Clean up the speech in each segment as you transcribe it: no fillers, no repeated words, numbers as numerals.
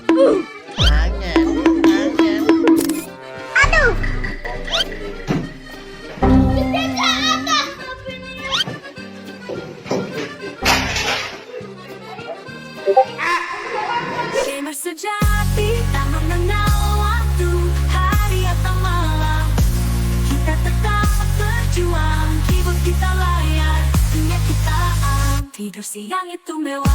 Angen, angen. Aduh. Gamer sejati, tak mengenal waktu, hari atau malam. Kita tetap berjuang, keyboard kita layar, dunia kita tidur siang itu mewah.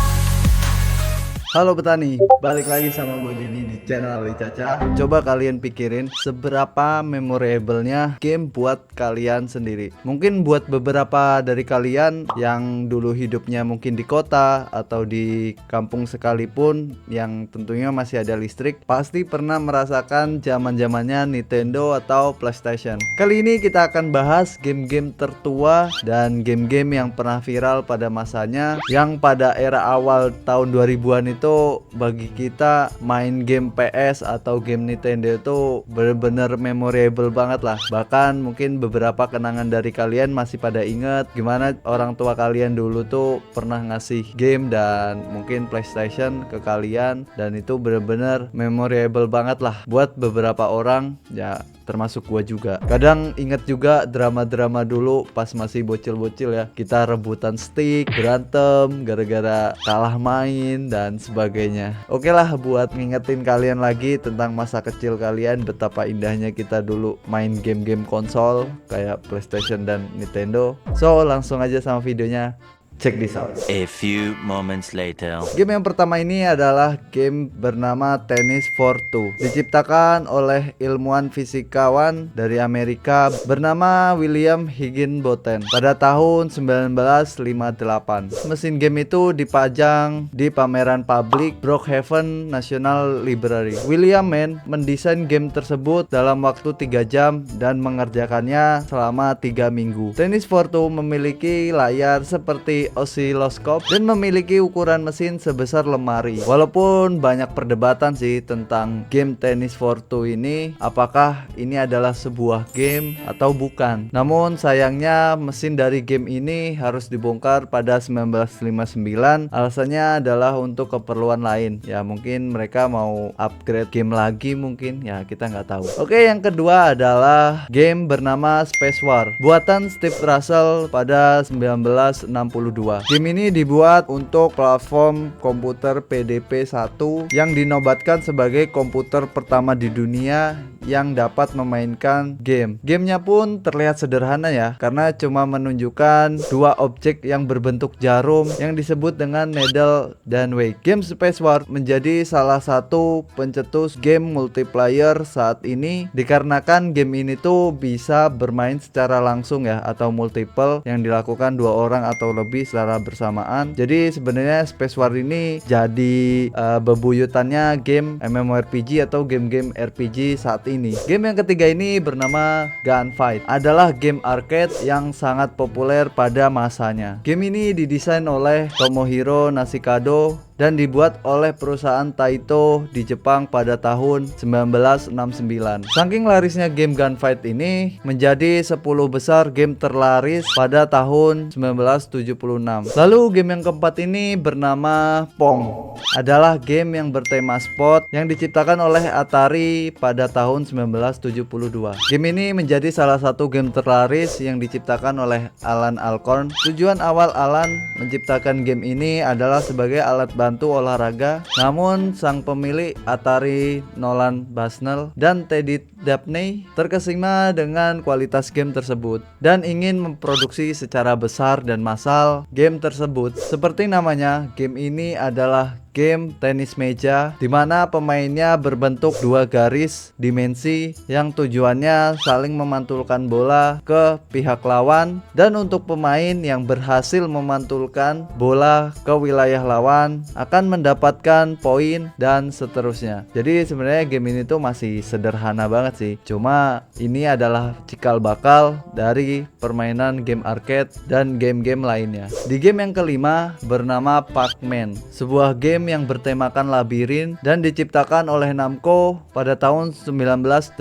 Halo petani, balik lagi sama gue Denny di channel Ali Caca. Coba kalian pikirin seberapa memorable-nya game buat kalian sendiri. Mungkin buat beberapa dari kalian yang dulu hidupnya mungkin di kota atau di kampung sekalipun, yang tentunya masih ada listrik, pasti pernah merasakan zaman-zamannya Nintendo atau PlayStation. Kali ini kita akan bahas game-game tertua dan game-game yang pernah viral pada masanya, yang pada era awal tahun 2000-an itu bagi kita main game PS atau game Nintendo itu bener-bener memorable banget lah. Bahkan mungkin beberapa kenangan dari kalian masih pada inget gimana orang tua kalian dulu tuh pernah ngasih game dan mungkin PlayStation ke kalian, dan itu bener-bener memorable banget lah buat beberapa orang, ya termasuk gua juga. Kadang inget juga drama-drama dulu pas masih bocil-bocil ya. Kita rebutan stick, berantem gara-gara kalah main dan sebagainya. Oke lah, buat ngingetin kalian lagi tentang masa kecil kalian, betapa indahnya kita dulu main game-game konsol kayak PlayStation dan Nintendo. So langsung aja sama videonya. Check this out. A few moments later. Game yang pertama ini adalah game bernama Tennis for Two. Diciptakan oleh ilmuwan fisikawan dari Amerika bernama William Higginbotham pada tahun 1958. Mesin game itu dipajang di pameran publik Brookhaven National Library. William Mann mendesain game tersebut dalam waktu 3 jam dan mengerjakannya selama 3 minggu. Tennis for Two memiliki layar seperti osiloskop dan memiliki ukuran mesin sebesar lemari. Walaupun banyak perdebatan sih tentang game Tennis for Two ini, apakah ini adalah sebuah game atau bukan. Namun sayangnya mesin dari game ini harus dibongkar pada 1959. Alasannya adalah untuk keperluan lain. Ya mungkin mereka mau upgrade game lagi mungkin, ya kita nggak tahu. Oke, yang kedua adalah game bernama Space War, buatan Steve Russell pada 1962. Game ini dibuat untuk platform komputer PDP-1 yang dinobatkan sebagai komputer pertama di dunia yang dapat memainkan game. Gamenya pun terlihat sederhana ya, karena cuma menunjukkan dua objek yang berbentuk jarum yang disebut dengan needle dan weight. Game Space War menjadi salah satu pencetus game multiplayer saat ini, dikarenakan game ini tuh bisa bermain secara langsung ya, atau multiple yang dilakukan 2 orang atau lebih secara bersamaan. Jadi sebenarnya Space War ini jadi bebuyutannya game MMORPG atau game-game RPG saat ini. Game yang ketiga ini bernama Gunfight, adalah game arcade yang sangat populer pada masanya. Game ini didesain oleh Tomohiro Nishikado dan dibuat oleh perusahaan Taito di Jepang pada tahun 1969. Saking larisnya game Gunfight ini menjadi 10 besar game terlaris pada tahun 1976. Lalu game yang keempat ini bernama Pong, adalah game yang bertema sport yang diciptakan oleh Atari pada tahun 1972. Game ini menjadi salah satu game terlaris yang diciptakan oleh Alan Alcorn. Tujuan awal Alan menciptakan game ini adalah sebagai alat bantu olahraga, namun sang pemilik Atari Nolan Bushnell dan Teddy Dabney terkesima dengan kualitas game tersebut dan ingin memproduksi secara besar dan massal game tersebut. Seperti namanya, game ini adalah game tenis meja di mana pemainnya berbentuk 2 garis dimensi yang tujuannya saling memantulkan bola ke pihak lawan, dan untuk pemain yang berhasil memantulkan bola ke wilayah lawan akan mendapatkan poin dan seterusnya. Jadi sebenarnya game ini tuh masih sederhana banget sih. Cuma ini adalah cikal bakal dari permainan game arcade dan game-game lainnya. Di game yang kelima bernama Pac-Man, sebuah game game yang bertemakan labirin dan diciptakan oleh Namco pada tahun 1980.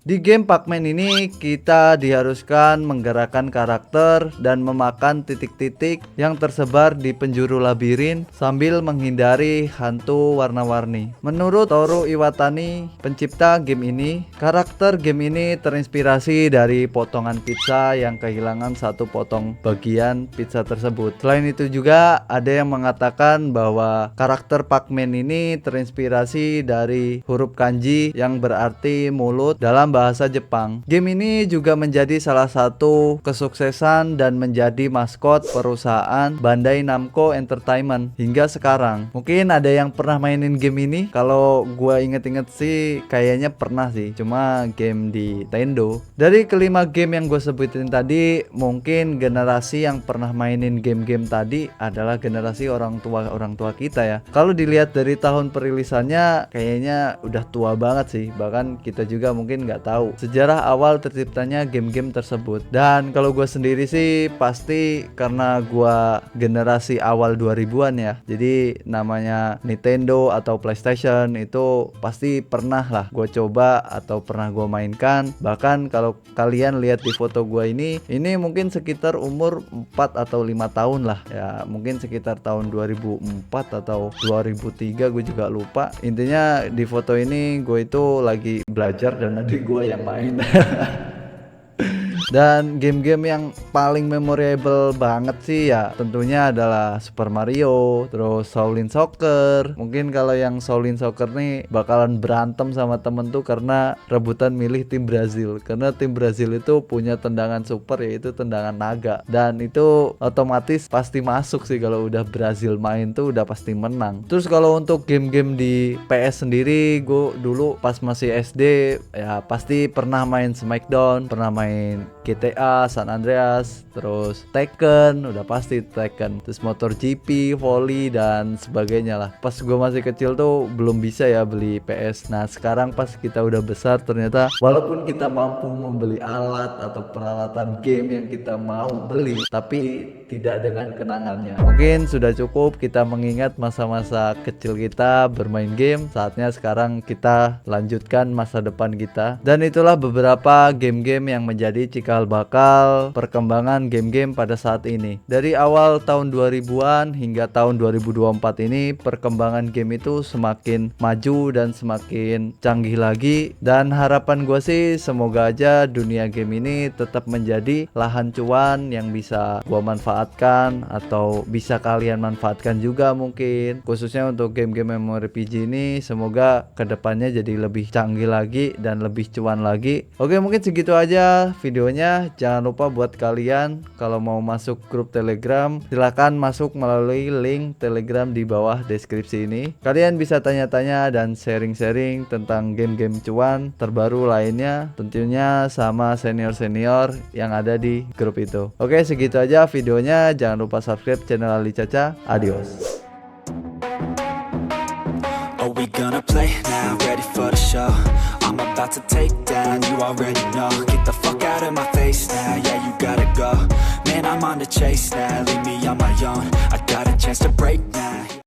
Di game Pac-Man ini kita diharuskan menggerakkan karakter dan memakan titik-titik yang tersebar di penjuru labirin sambil menghindari hantu warna-warni. Menurut Toru Iwatani, pencipta game ini, karakter game ini terinspirasi dari potongan pizza yang kehilangan satu potong bagian pizza tersebut. Selain itu juga ada yang mengatakan bahwa karakter Pac-Man ini terinspirasi dari huruf kanji yang berarti mulut dalam bahasa Jepang. Game ini juga menjadi salah satu kesuksesan dan menjadi maskot perusahaan Bandai Namco Entertainment hingga sekarang. Mungkin ada yang pernah mainin game ini? Kalau gua inget-inget sih kayaknya pernah sih, cuma game di Nintendo. Dari kelima game yang gue sebutin tadi, mungkin generasi yang pernah mainin game-game tadi adalah generasi orang tua kita ya. Kalau dilihat dari tahun perilisannya kayaknya udah tua banget sih, bahkan kita juga mungkin nggak tahu sejarah awal terciptanya game-game tersebut. Dan kalau gue sendiri sih pasti karena gue generasi awal 2000-an ya, jadi namanya Nintendo atau PlayStation itu pasti pernah lah gue coba atau pernah gue mainkan. Bahkan kalau kalian lihat di foto gue ini mungkin sekitar umur 4 atau 5 tahun lah ya, mungkin sekitar tahun 2004 atau 2003, gue juga lupa. Intinya di foto ini gue itu lagi belajar dan adik gue yang main. Dan game-game yang paling memorable banget sih ya tentunya adalah Super Mario, terus Shaolin Soccer. Mungkin kalau yang Shaolin Soccer nih bakalan berantem sama temen tuh karena rebutan milih tim Brazil. Karena tim Brazil itu punya tendangan super, yaitu tendangan naga. Dan itu otomatis pasti masuk sih, kalau udah Brazil main tuh udah pasti menang. Terus kalau untuk game-game di PS sendiri, gue dulu pas masih SD ya pasti pernah main Smackdown, pernah main GTA, San Andreas, terus Tekken, udah pasti Tekken, terus MotoGP, volley dan sebagainya lah. Pas gue masih kecil tuh belum bisa ya beli PS. Nah sekarang pas kita udah besar ternyata walaupun kita mampu membeli alat atau peralatan game yang kita mau beli, tapi tidak dengan kenangannya. Mungkin sudah cukup kita mengingat masa-masa kecil kita bermain game. Saatnya sekarang kita lanjutkan masa depan kita. Dan itulah beberapa game-game yang menjadi cikal bakal perkembangan game-game pada saat ini. Dari awal tahun 2000-an hingga tahun 2024 ini, perkembangan game itu semakin maju dan semakin canggih lagi. Dan harapan gue sih semoga aja dunia game ini tetap menjadi lahan cuan yang bisa gue manfaatkan atau bisa kalian manfaatkan juga mungkin. Khususnya untuk game-game MMORPG ini, semoga kedepannya jadi lebih canggih lagi dan lebih cuan lagi. Oke, mungkin segitu aja videonya. Jangan lupa buat kalian kalau mau masuk grup Telegram, silahkan masuk melalui link Telegram di bawah deskripsi ini. Kalian bisa tanya-tanya dan sharing-sharing tentang game-game cuan terbaru lainnya, tentunya sama senior-senior yang ada di grup itu. Oke, segitu aja videonya. Jangan lupa subscribe channel Ali Caca. Adios. Are we gonna play now? Ready for the show? I'm about to take down, you already know. Get the fuck out of my face now, yeah you gotta go. Man, I'm on the chase now, leave me on my own. I got a chance to break